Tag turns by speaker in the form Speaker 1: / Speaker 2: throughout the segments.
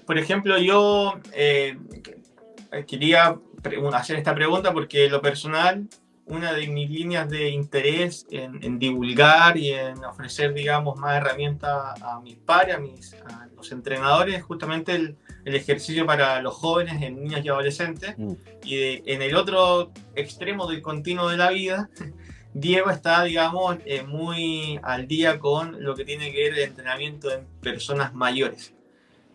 Speaker 1: Por ejemplo, yo quería hacer esta pregunta porque en lo personal, una de mis líneas de interés en divulgar y en ofrecer, digamos, más herramientas a mis pares, a los entrenadores, es justamente el ejercicio para los jóvenes, en niños y adolescentes.
Speaker 2: Mm.
Speaker 1: Y en el otro extremo del continuo de la vida, Diego está, digamos, muy al día con lo que tiene que ver el entrenamiento en personas mayores.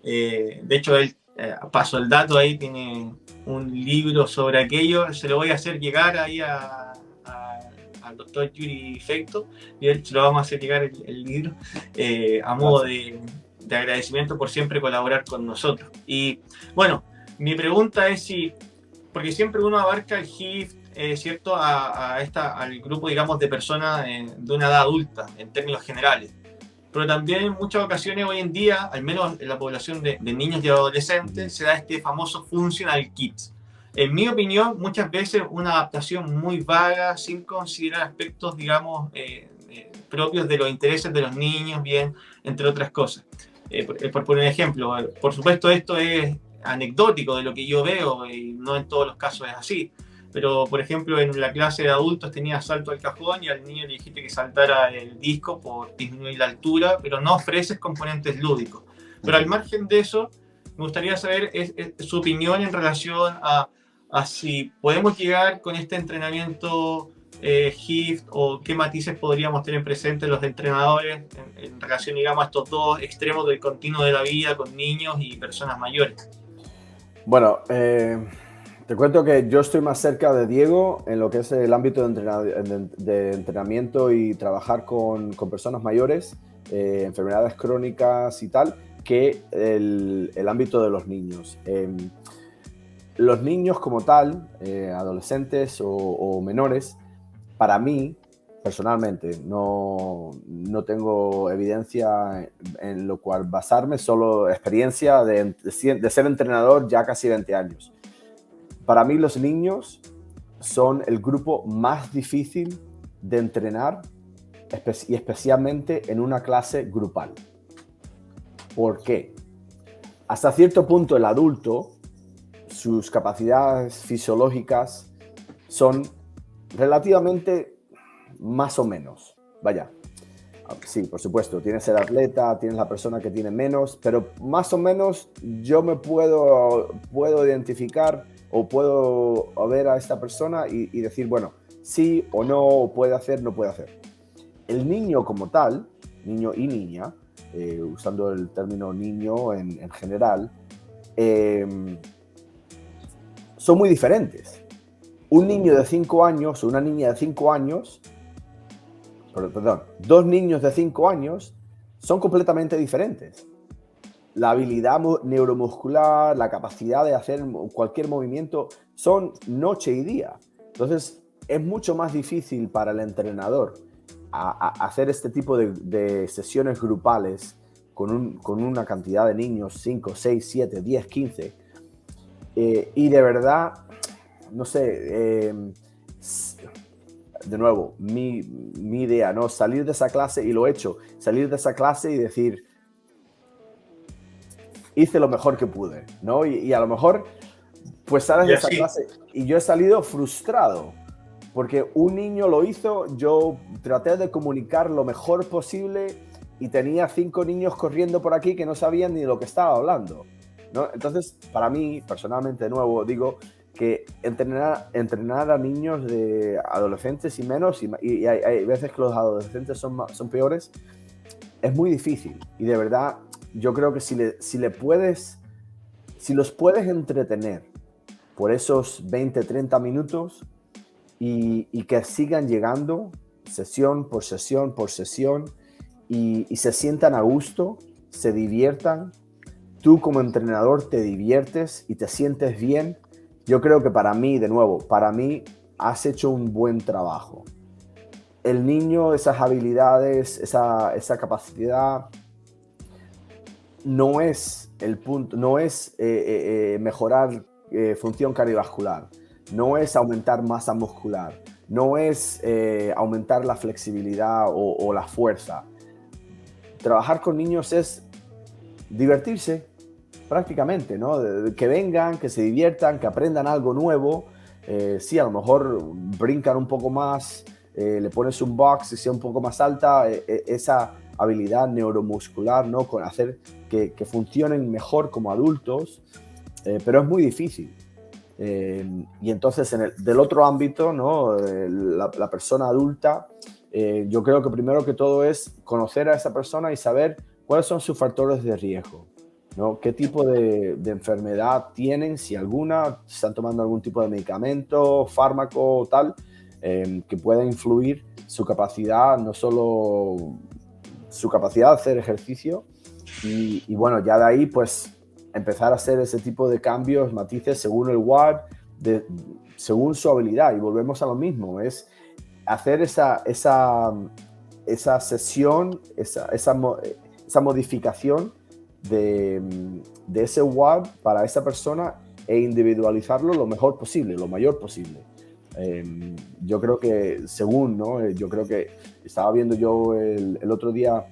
Speaker 1: De hecho, él, paso el dato ahí, tiene un libro sobre aquello, se lo voy a hacer llegar ahí al doctor Yuri Feito, y él se lo vamos a hacer llegar el libro, a modo
Speaker 2: Gracias.
Speaker 1: de agradecimiento por siempre colaborar con nosotros. Y bueno, mi pregunta es si, porque siempre uno abarca el HIF, ¿cierto? Al grupo, digamos, de personas de una edad adulta, en términos generales. Pero también en muchas ocasiones hoy en día, al menos en la población de niños y
Speaker 2: Ujú.
Speaker 1: adolescentes, se da este famoso functional kids. En mi opinión, muchas veces una adaptación muy vaga, sin considerar aspectos, digamos, propios de los intereses de los niños, bien, entre otras cosas. Por poner un ejemplo, por supuesto esto es anecdótico de lo que yo veo y no en todos los casos es así. Pero, por ejemplo, en la clase de adultos tenía salto al cajón y al niño le dijiste que saltara el disco por disminuir la altura, pero no ofreces componentes lúdicos. Pero al
Speaker 2: Ujú.
Speaker 1: margen de eso, me gustaría saber su opinión en relación a si podemos llegar con este entrenamiento HIFT o qué matices podríamos tener presentes los entrenadores en relación, digamos, a estos dos extremos del continuo de la vida con niños y personas mayores.
Speaker 2: Bueno, te cuento que yo estoy más cerca de Diego en lo que es el ámbito de entrenamiento y trabajar con personas mayores, enfermedades crónicas y tal, que el ámbito de los niños. Los niños como tal, adolescentes o menores, para mí, personalmente, no tengo evidencia en lo cual basarme, solo experiencia de ser entrenador ya casi 20 años. Para mí los niños son el grupo más difícil de entrenar y especialmente en una clase grupal. ¿Por qué? Hasta cierto punto el adulto, sus capacidades fisiológicas son relativamente más o menos. Vaya, sí, por supuesto, tienes el atleta, tienes la persona que tiene menos, pero más o menos yo me puedo identificar o puedo ver a esta persona y decir, bueno, sí o no, puede hacer, no puede hacer. El niño como tal, niño y niña, usando el término niño en general, eh, son muy diferentes. Un niño de 5 años o una niña de 5 años, perdón, dos niños de 5 años son completamente diferentes. La habilidad neuromuscular, la capacidad de hacer cualquier movimiento son noche y día. Entonces, es mucho más difícil para el entrenador hacer este tipo de sesiones grupales con una cantidad de niños, 5, 6, 7, 10, 15. Y de verdad, no sé, de nuevo, mi idea, ¿no? Salir de esa clase, y lo he hecho, salir de esa clase y decir, hice lo mejor que pude, ¿no? Y a lo mejor, pues sales
Speaker 1: Y
Speaker 2: de esa
Speaker 1: así,
Speaker 2: clase y yo he salido frustrado, porque un niño lo hizo, yo traté de comunicar lo mejor posible y tenía 5 niños corriendo por aquí que no sabían ni de lo que estaba hablando, ¿no? Entonces, para mí, personalmente, de nuevo, digo que entrenar a niños de adolescentes y menos, y hay veces que los adolescentes son peores, es muy difícil. Y de verdad, yo creo que si los puedes entretener por esos 20, 30 minutos y que sigan llegando sesión por sesión por sesión y se sientan a gusto, se diviertan, tú como entrenador te diviertes y te sientes bien, yo creo que para mí, de nuevo, para mí has hecho un buen trabajo. El niño, esas habilidades, esa capacidad, no es el punto, no es mejorar función cardiovascular, no es aumentar masa muscular, no es aumentar la flexibilidad o la fuerza. Trabajar con niños es divertirse, prácticamente, ¿no? Que vengan, que se diviertan, que aprendan algo nuevo. Sí, a lo mejor brincan un poco más, le pones un box y sea un poco más alta, esa habilidad neuromuscular, ¿no? Con hacer que funcionen mejor como adultos, pero es muy difícil. Y entonces, del otro ámbito, ¿no? La persona adulta, yo creo que primero que todo es conocer a esa persona y saber cuáles son sus factores de riesgo, ¿no? ¿Qué tipo de enfermedad tienen? Si alguna, si están tomando algún tipo de medicamento, fármaco o tal, que pueda influir su capacidad, no solo su capacidad de hacer ejercicio, y bueno, ya de ahí pues empezar a hacer ese tipo de cambios, matices según el WAD, según su habilidad. Y volvemos a lo mismo, es hacer esa sesión, esa modificación de ese WAD para esa persona e individualizarlo lo mejor posible, lo mayor posible. Yo creo que según, ¿no? Yo creo que estaba viendo yo el otro día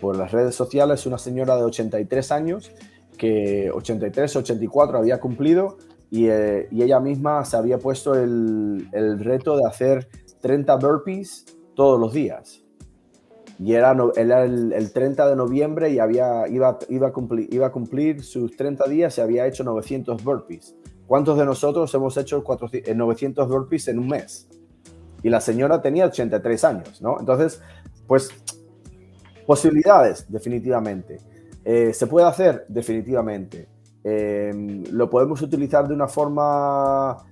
Speaker 2: por las redes sociales una señora de 83 años que 83, 84 había cumplido y ella misma se había puesto el reto de hacer 30 burpees todos los días. Y era el 30 de noviembre y iba a cumplir sus 30 días y había hecho 900 burpees. ¿Cuántos de nosotros hemos hecho 900 burpees en un mes? Y la señora tenía 83 años, ¿no? Entonces, pues, posibilidades, definitivamente. ¿Se puede hacer? Definitivamente. ¿Lo podemos utilizar de una forma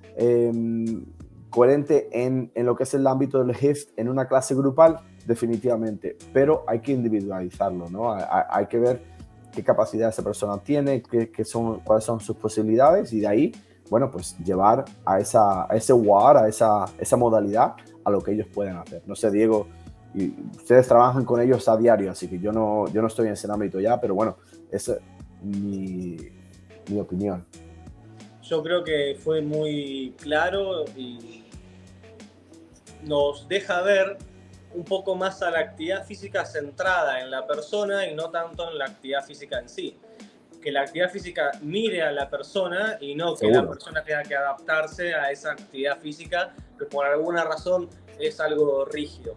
Speaker 2: coherente en lo que es el ámbito del HIIT en una clase grupal? Definitivamente. Pero hay que individualizarlo, ¿no? Hay que ver qué capacidad esa persona tiene, cuáles son sus posibilidades y de ahí, bueno, pues llevar a ese WAR, a esa modalidad a lo que ellos pueden hacer. No sé, Diego, y ustedes trabajan con ellos a diario, así que yo no estoy en ese ámbito ya, pero bueno, esa es mi opinión.
Speaker 3: Yo creo que fue muy claro y nos deja ver un poco más a la actividad física centrada en la persona y no tanto en la actividad física en sí. Que la actividad física mire a la persona y no que la persona tenga que adaptarse a esa actividad física que por alguna razón es algo rígido.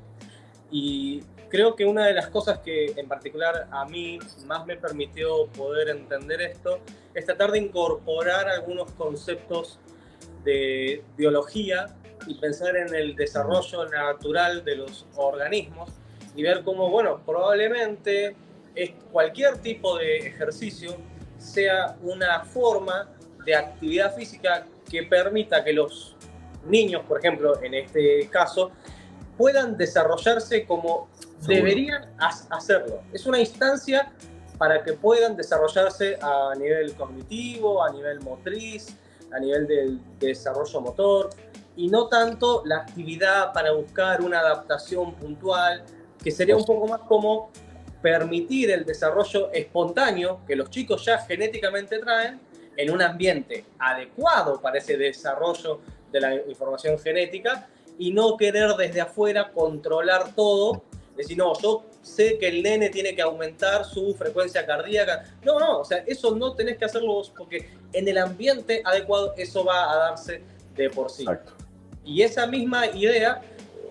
Speaker 3: Y creo que una de las cosas que en particular a mí más me permitió poder entender esto es tratar de incorporar algunos conceptos de biología y pensar en el desarrollo natural de los organismos y ver cómo, bueno, probablemente cualquier tipo de ejercicio sea una forma de actividad física que permita que los niños, por ejemplo, en este caso, puedan desarrollarse como deberían hacerlo. Es una instancia para que puedan desarrollarse a nivel cognitivo, a nivel motriz, a nivel del desarrollo motor, y no tanto la actividad para buscar una adaptación puntual, que sería un poco más como permitir el desarrollo espontáneo que los chicos ya genéticamente traen en un ambiente adecuado para ese desarrollo de la información genética y no querer desde afuera controlar todo, decir, no, yo sé que el nene tiene que aumentar su frecuencia cardíaca. No, o sea, eso no tenés que hacerlo vos porque en el ambiente adecuado eso va a darse de por sí.
Speaker 2: Exacto.
Speaker 3: Y esa misma idea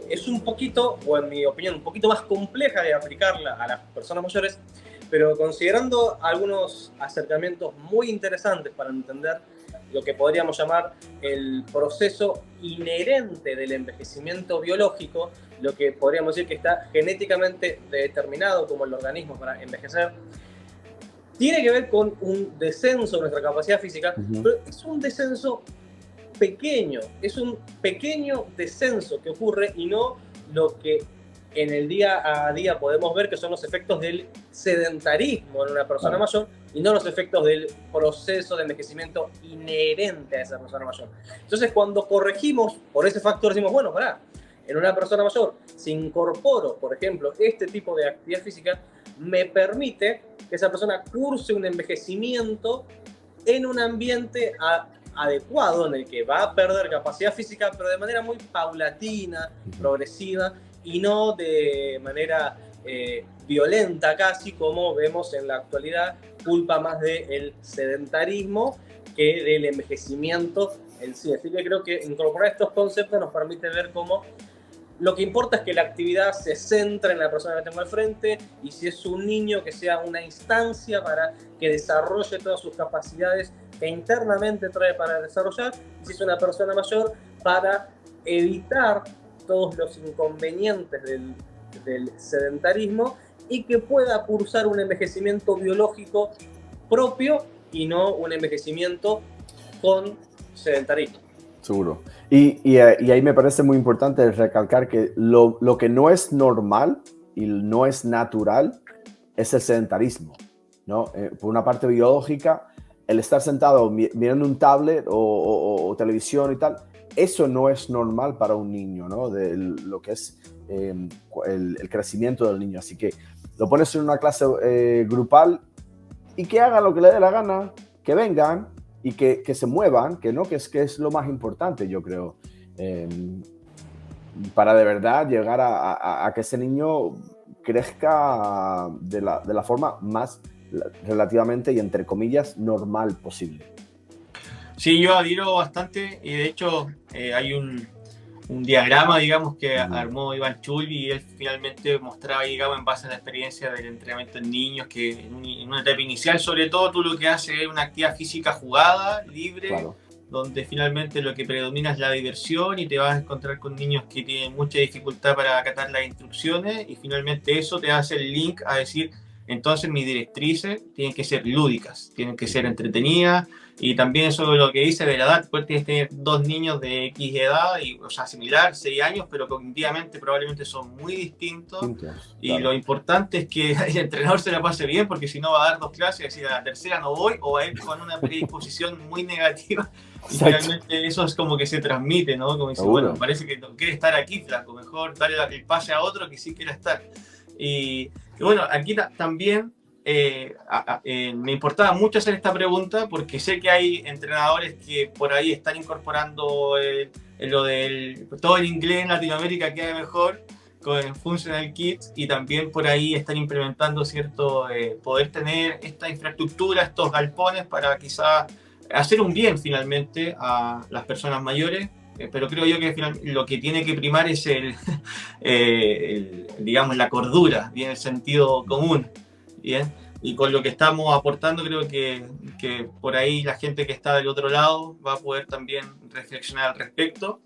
Speaker 3: es un poquito, o en mi opinión, un poquito más compleja de aplicarla a las personas mayores, pero considerando algunos acercamientos muy interesantes para entender lo que podríamos llamar el proceso inherente del envejecimiento biológico, lo que podríamos decir que está genéticamente determinado como el organismo para envejecer, tiene que ver con un descenso de nuestra capacidad física, pero es un descenso pequeño, es un pequeño descenso que ocurre y no lo que en el día a día podemos ver que son los efectos del sedentarismo en una persona mayor y no los efectos del proceso de envejecimiento inherente a esa persona mayor. Entonces, cuando corregimos por ese factor, decimos, bueno, pará, en una persona mayor, si incorporo, por ejemplo, este tipo de actividad física, me permite que esa persona curse un envejecimiento en un ambiente adecuado, en el que va a perder capacidad física, pero de manera muy paulatina, progresiva, y no de manera violenta casi, como vemos en la actualidad, culpa más del sedentarismo que del envejecimiento en sí. Así que creo que incorporar estos conceptos nos permite ver cómo lo que importa es que la actividad se centre en la persona que tengo al frente, y si es un niño, que sea una instancia para que desarrolle todas sus capacidades que internamente trae para desarrollar, y si es una persona mayor, para evitar todos los inconvenientes del sedentarismo y que pueda cursar un envejecimiento biológico propio y no un envejecimiento con sedentarismo.
Speaker 2: Seguro. Y ahí me parece muy importante recalcar que lo que no es normal y no es natural es el sedentarismo, ¿no? Por una parte biológica, el estar sentado mirando un tablet o televisión y tal, eso no es normal para un niño, ¿no? De lo que es el crecimiento del niño. Así que lo pones en una clase grupal y que hagan lo que le dé la gana, que vengan y que se muevan, que es lo más importante, yo creo, para de verdad llegar a que ese niño crezca de la forma más relativamente y entre comillas normal posible.
Speaker 1: Sí, yo adhiero bastante, y de hecho hay un diagrama, digamos, que armó Iván Chulli, y él finalmente mostraba, digamos, en base a la experiencia del entrenamiento en niños, que en una etapa inicial, sobre todo, tú lo que haces es una actividad física jugada, libre, claro, donde finalmente lo que predomina es la diversión, y te vas a encontrar con niños que tienen mucha dificultad para acatar las instrucciones, y finalmente eso te hace el link a decir, entonces mis directrices tienen que ser lúdicas, tienen que ser entretenidas. Y también sobre lo que dice de la edad, pues tienes que tener dos niños de X edad, o sea, similar, 6 años, pero cognitivamente probablemente son muy distintos. Y claro, lo importante es que el entrenador se la pase bien, porque si no va a dar 2 clases y decir, a la tercera no voy, o va a ir con una predisposición muy negativa. Y realmente eso es como que se transmite, ¿no? Como dice, bueno, parece que no quiere estar aquí, flaco, mejor darle el pase a otro que sí quiera estar. Y bueno, aquí también me importaba mucho hacer esta pregunta, porque sé que hay entrenadores que por ahí están incorporando lo del todo el inglés en Latinoamérica queda mejor con Functional Kids, y también por ahí están implementando cierto poder tener esta infraestructura, estos galpones para quizás hacer un bien finalmente a las personas mayores. Pero creo yo que lo que tiene que primar es digamos, la cordura, bien, el sentido común, bien. Y con lo que estamos aportando, creo que por ahí la gente que está del otro lado va a poder también reflexionar al respecto.